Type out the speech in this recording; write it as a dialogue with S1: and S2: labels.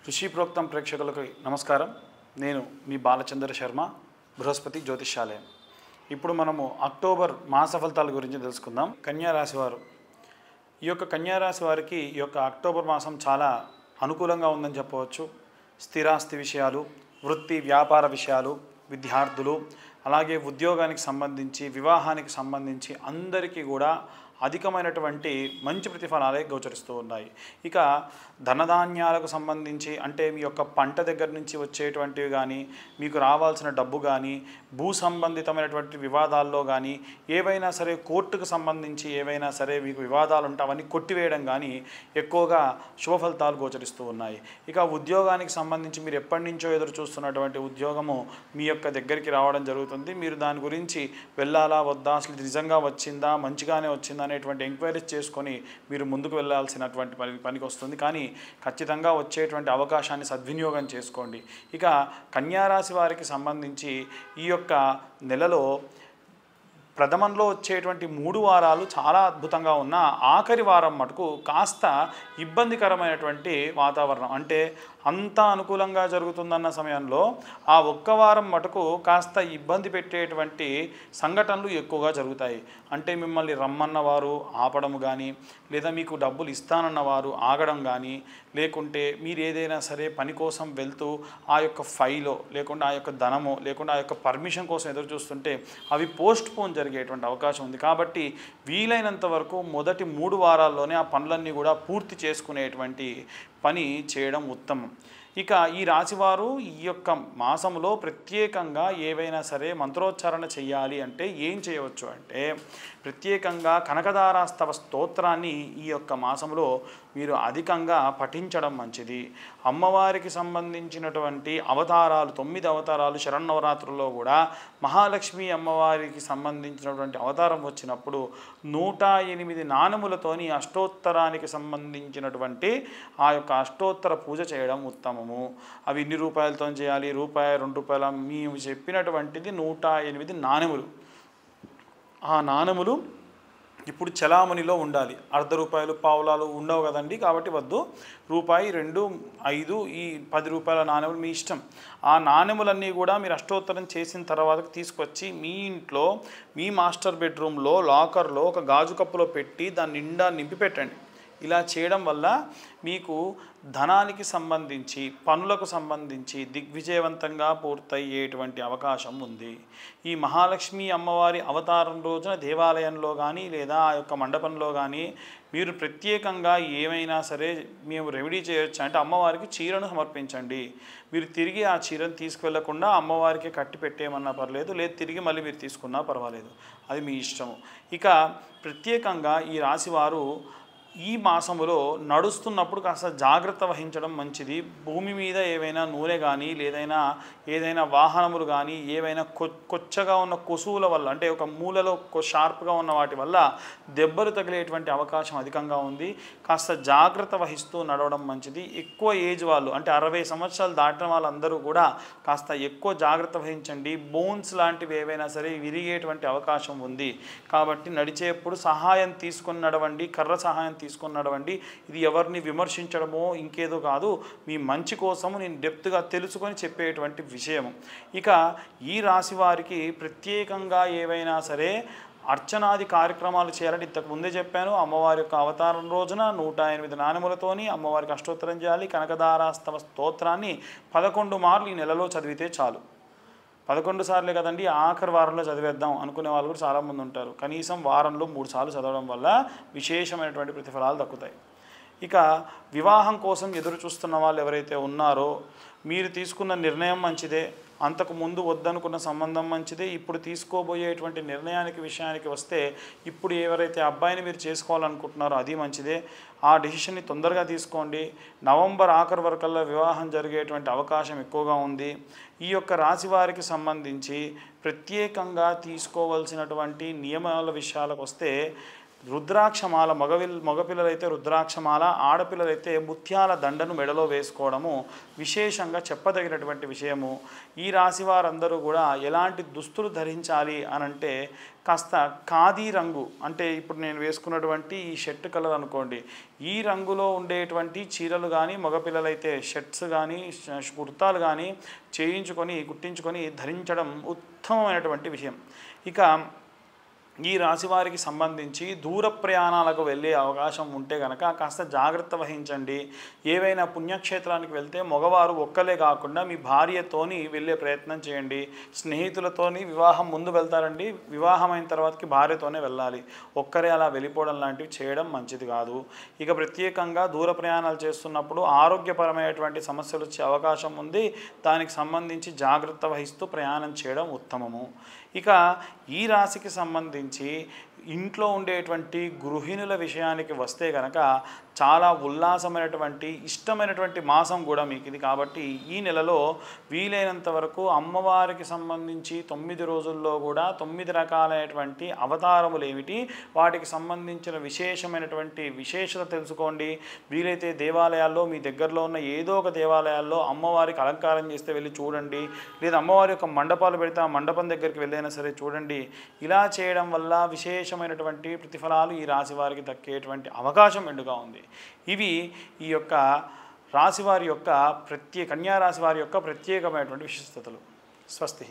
S1: ఋషి ప్రోక్తం ప్రేక్షకులకు నమస్కారం. నేను మీ బాలచంద్ర శర్మ, బృహస్పతి జ్యోతిష్యాలయం. ఇప్పుడు మనము అక్టోబర్ మాస ఫలితాల గురించి తెలుసుకుందాం. కన్యా రాశి వారు, ఈ యొక్క కన్యా రాశి వారికి ఈ యొక్క అక్టోబర్ మాసం చాలా అనుకూలంగా ఉందని చెప్పవచ్చు. స్థిరాస్తి విషయాలు, వృత్తి వ్యాపార విషయాలు, విద్యార్థులు, అలాగే ఉద్యోగానికి సంబంధించి, వివాహానికి సంబంధించి అందరికీ కూడా అధికమైనటువంటి మంచి ప్రతిఫలాలే గోచరిస్తూ ఉన్నాయి. ఇక ధనధాన్యాలకు సంబంధించి, అంటే మీ యొక్క పంట దగ్గర నుంచి వచ్చేటువంటివి కానీ, మీకు రావాల్సిన డబ్బు కానీ, భూ సంబంధితమైనటువంటి వివాదాల్లో కానీ, ఏవైనా సరే కోర్టుకు సంబంధించి ఏవైనా సరే మీకు వివాదాలు ఉంటే అవన్నీ కొట్టివేయడం కానీ ఎక్కువగా శుభ ఫలితాలు గోచరిస్తూ ఉన్నాయి. ఇక ఉద్యోగానికి సంబంధించి మీరు ఎప్పటి నుంచో ఎదురు చూస్తున్నటువంటి ఉద్యోగము మీ యొక్క దగ్గరికి రావడం జరుగుతుంది. మీరు దాని గురించి వెళ్ళాలా వద్దా, అసలు నిజంగా వచ్చిందా, మంచిగానే వచ్చిందా అనేటువంటి ఎంక్వైరీస్ చేసుకొని మీరు ముందుకు వెళ్ళాల్సినటువంటి పనికి వస్తుంది. కానీ ఖచ్చితంగా వచ్చేటువంటి అవకాశాన్ని సద్వినియోగం చేసుకోండి. ఇక కన్యారాశి వారికి సంబంధించి ఈ యొక్క నెలలో ప్రథమంలో వచ్చేటువంటి 3 వారాలు చాలా అద్భుతంగా ఉన్న ఆఖరి వారం మటుకు కాస్త ఇబ్బందికరమైనటువంటి వాతావరణం, అంటే అంతా అనుకూలంగా జరుగుతుందన్న సమయంలో ఆ ఒక్క వారం మటుకు కాస్త ఇబ్బంది పెట్టేటువంటి సంఘటనలు ఎక్కువగా జరుగుతాయి. అంటే మిమ్మల్ని రమ్మన్న వారు ఆపడం కానీ, లేదా మీకు డబ్బులు ఇస్తానన్న వారు ఆగడం కానీ, లేకుంటే మీరు ఏదైనా సరే పని కోసం వెళ్తూ ఆ యొక్క ఫైలో లేకుండా ఆ యొక్క ధనమో లేకుండా ఆ యొక్క పర్మిషన్ కోసం ఎదురు చూస్తుంటే అవి పోస్ట్ పోన్ జరిగేటువంటి అవకాశం ఉంది. కాబట్టి వీలైనంత వరకు మొదటి 3 వారాల్లోనే ఆ పనులన్నీ కూడా పూర్తి చేసుకునేటువంటి పని చేయడం ఉత్తమం. ఇక ఈ రాశివారు ఈ యొక్క మాసంలో ప్రత్యేకంగా ఏవైనా సరే మంత్రోచ్చారణ చేయాలి అంటే ఏం చేయవచ్చు అంటే, ప్రత్యేకంగా కనకదారాస్తవ స్తోత్రాన్ని ఈ యొక్క మాసంలో మీరు అధికంగా పఠించడం మంచిది. అమ్మవారికి సంబంధించినటువంటి అవతారాలు 9 అవతారాలు శరన్నవరాత్రుల్లో కూడా మహాలక్ష్మి అమ్మవారికి సంబంధించినటువంటి అవతారం వచ్చినప్పుడు 108 నాణములతోని అష్టోత్తరానికి సంబంధించినటువంటి ఆ యొక్క అష్టోత్తర పూజ చేయడం ఉత్తమము. అవి ఎన్ని రూపాయలతో చేయాలి? రూపాయి, 2 రూపాయల, మేము చెప్పినటువంటిది 108 నాణెములు. ఆ నాణెములు ఇప్పుడు చలామణిలో ఉండాలి. అర్ధ రూపాయలు, పావులాలు ఉండవు కదండి, కాబట్టి వద్దు. రూపాయి, 2, 5, ఈ 10 రూపాయల నాణెములు మీ ఇష్టం. ఆ నాణెములన్నీ కూడా మీరు అష్టోత్తరం చేసిన తర్వాత తీసుకొచ్చి మీ ఇంట్లో మీ మాస్టర్ బెడ్రూమ్లో లాకర్లో ఒక గాజు కప్పులో పెట్టి దాని నిండా నింపి పెట్టండి. ఇలా చేయడం వల్ల మీకు ధనానికి సంబంధించి, పనులకు సంబంధించి దిగ్విజయవంతంగా పూర్తయ్యేటువంటి అవకాశం ఉంది. ఈ మహాలక్ష్మి అమ్మవారి అవతారం రోజున దేవాలయంలో కానీ లేదా ఆ యొక్క మండపంలో కానీ మీరు ప్రత్యేకంగా ఏమైనా సరే మేము రెమెడీ చేయొచ్చు అంటే అమ్మవారికి చీరను సమర్పించండి. మీరు తిరిగి ఆ చీరను తీసుకువెళ్లకుండా అమ్మవారికి కట్టి పెట్టేయమన్నా పర్లేదు, లేదు తిరిగి మళ్ళీ మీరు తీసుకున్నా పర్వాలేదు, అది మీ ఇష్టము. ఇక ప్రత్యేకంగా ఈ రాశివారు ఈ మాసములో నడుస్తున్నప్పుడు కాస్త జాగ్రత్త వహించడం మంచిది. భూమి మీద ఏవైనా నూనె కానీ లేదైనా ఏదైనా వాహనములు కానీ ఏవైనా కొచ్చగా ఉన్న కొసువుల వల్ల, అంటే ఒక మూలలో షార్ప్గా ఉన్న వాటి వల్ల దెబ్బలు తగిలేటువంటి అవకాశం అధికంగా ఉంది. కాస్త జాగ్రత్త వహిస్తూ నడవడం మంచిది. ఎక్కువ ఏజ్ వాళ్ళు, అంటే 60 సంవత్సరాలు దాటిన వాళ్ళందరూ కూడా కాస్త ఎక్కువ జాగ్రత్త వహించండి. బోన్స్ లాంటివి ఏవైనా సరే విరిగేటువంటి అవకాశం ఉంది. కాబట్టి నడిచేప్పుడు సహాయం తీసుకొని నడవండి, కర్ర సహాయం తీసుకొని నడవండి. ఇది ఎవరిని విమర్శించడమో ఇంకేదో కాదు, మీ మంచి కోసము నేను డెప్త్గా తెలుసుకొని చెప్పేటువంటి విషయము. ఇక ఈ రాశి వారికి ప్రత్యేకంగా ఏవైనా సరే అర్చనాది కార్యక్రమాలు చేయాలని ఇంతకు ముందే చెప్పాను. అమ్మవారి యొక్క అవతారం రోజున 108 నాణెములతోని అమ్మవారికి అష్టోత్తరం చేయాలి. కనకదారాస్తవ స్తోత్రాన్ని 11 మార్లు ఈ నెలలో చదివితే చాలు. 11 సార్లే కదండి, ఆఖరి వారంలో చదివేద్దాం అనుకునే వాళ్ళు కూడా చాలామంది ఉంటారు. కనీసం వారంలో 3 సార్లు చదవడం వల్ల విశేషమైనటువంటి ప్రతిఫలాలు దక్కుతాయి. ఇక వివాహం కోసం ఎదురు చూస్తున్న వాళ్ళు ఎవరైతే ఉన్నారో, మీరు తీసుకున్న నిర్ణయం మంచిదే, అంతకు ముందు వద్దనుకున్న సంబంధం మంచిదే, ఇప్పుడు తీసుకోబోయేటువంటి నిర్ణయానికి విషయానికి వస్తే ఇప్పుడు ఎవరైతే అబ్బాయిని మీరు చేసుకోవాలనుకుంటున్నారో అది మంచిదే. ఆ డెసిషన్ని తొందరగా తీసుకోండి. నవంబర్ ఆఖరి వరకల్లా వివాహం జరిగేటువంటి అవకాశం ఎక్కువగా ఉంది. ఈ యొక్క రాశి వారికి సంబంధించి ప్రత్యేకంగా తీసుకోవాల్సినటువంటి నియమాల విషయాలకు వస్తే, రుద్రాక్షమాల మగపిల్లలైతే రుద్రాక్షమాల, ఆడపిల్లలైతే ముత్యాల దండను మెడలో వేసుకోవడము విశేషంగా చెప్పదగినటువంటి విషయము. ఈ రాశి వారందరూ కూడా ఎలాంటి దుస్తులు ధరించాలి అనంటే కాస్త ఖాదీ రంగు, అంటే ఇప్పుడు నేను వేసుకున్నటువంటి ఈ షర్ట్ కలర్ అనుకోండి, ఈ రంగులో ఉండేటువంటి చీరలు కానీ, మగపిల్లలైతే షర్ట్స్ కానీ కుర్తాలు కానీ కుట్టించుకొని ధరించడం ఉత్తమమైనటువంటి విషయం. ఇక ఈ రాశి వారికి సంబంధించి దూర ప్రయాణాలకు వెళ్ళే అవకాశం ఉంటే కనుక కాస్త జాగ్రత్త వహించండి. ఏవైనా పుణ్యక్షేత్రానికి వెళ్తే మగవారు ఒక్కలే కాకుండా మీ భార్యతోని వెళ్ళే ప్రయత్నం చేయండి. స్నేహితులతోని వివాహం ముందు వెళ్తారండి, వివాహం అయిన తర్వాతకి భార్యతోనే వెళ్ళాలి. ఒక్కరే అలా వెళ్ళిపోవడం లాంటివి చేయడం మంచిది కాదు. ఇక ప్రత్యేకంగా దూర ప్రయాణాలు చేస్తున్నప్పుడు ఆరోగ్యపరమైనటువంటి సమస్యలు వచ్చే అవకాశం ఉంది. దానికి సంబంధించి జాగ్రత్త వహిస్తూ ప్రయాణం చేయడం ఉత్తమము. ఇక ఈ రాశికి సంబంధించి ఇంట్లో ఉండేటువంటి గృహిణుల విషయానికి వస్తే కనుక చాలా ఉల్లాసమైనటువంటి ఇష్టమైనటువంటి మాసం కూడా మీకు ఇది. కాబట్టి ఈ నెలలో వీలైనంత వరకు అమ్మవారికి సంబంధించి 9 రోజుల్లో కూడా 9 రకాలైనటువంటి అవతారములు ఏమిటి, వాటికి సంబంధించిన విశేషత తెలుసుకోండి. వీలైతే దేవాలయాల్లో మీ దగ్గరలో ఉన్న ఏదో ఒక దేవాలయాల్లో అమ్మవారికి అలంకారం చేస్తే వెళ్ళి చూడండి, లేదా అమ్మవారి యొక్క మండపాలు పెడితే ఆ మండపం దగ్గరికి వెళ్ళైనా సరే చూడండి. ఇలా చేయడం వల్ల విశేషమైనటువంటి ప్రతిఫలాలు ఈ రాశి వారికి దక్కేటువంటి అవకాశం మెండుగా ఉంది. ఇవి ఈ యొక్క రాశివారి యొక్క కన్యా రాశి వారి యొక్క ప్రత్యేకమైనటువంటి విశిష్టతలు. స్వస్తి.